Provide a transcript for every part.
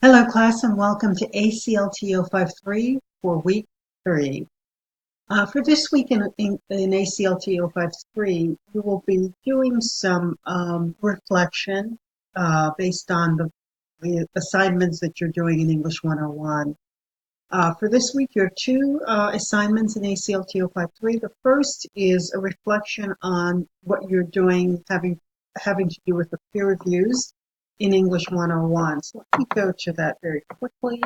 Hello, class, and welcome to ACLT 053 for week 3. For this week in ACLT 053, we will be doing some reflection based on the assignments that you're doing in English 101. For this week, you have two assignments in ACLT 053. The first is a reflection on what you're doing having to do with the peer reviews in English 101. So let me go to that very quickly.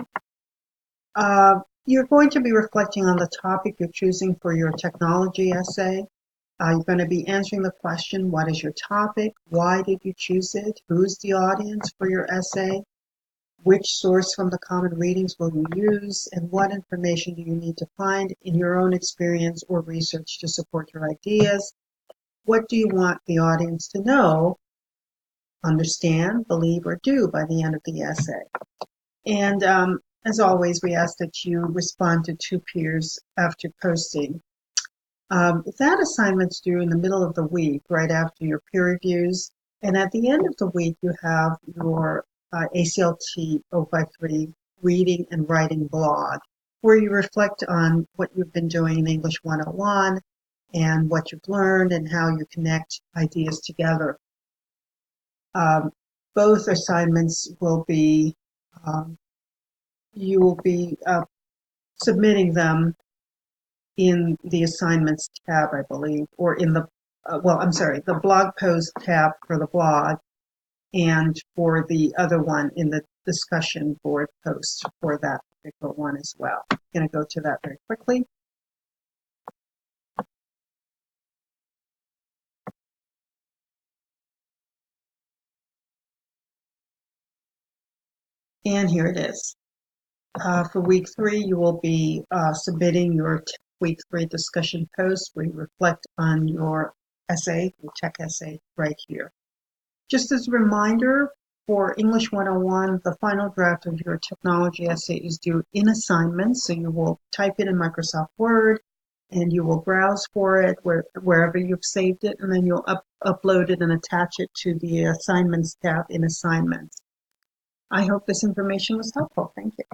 You're going to be reflecting on the topic you're choosing for your technology essay. You're going to be answering the question, what is your topic? Why did you choose it? Who's the audience for your essay? Which source from the common readings will you use? And what information do you need to find in your own experience or research to support your ideas? What do you want the audience to know, understand, believe, or do by the end of the essay? And as always, we ask that you respond to two peers after posting. If that assignment's due in the middle of the week, right after your peer reviews, and at the end of the week, you have your ACLT 053 reading and writing blog, where you reflect on what you've been doing in English 101 and what you've learned and how you connect ideas together. Both assignments will be you will be submitting them in the assignments tab, I believe, or in the, the blog post tab for the blog, and for the other one in the discussion board post for that particular one as well. I'm going to go to that very quickly. And here it is. For week 3, you will be submitting your week 3 discussion post where you reflect on your essay, your tech essay, right here. Just as a reminder, for English 101, the final draft of your technology essay is due in assignments, so you will type it in Microsoft Word, and you will browse for it wherever you've saved it, and then you'll upload it and attach it to the assignments tab in assignments. I hope this information was helpful. Thank you.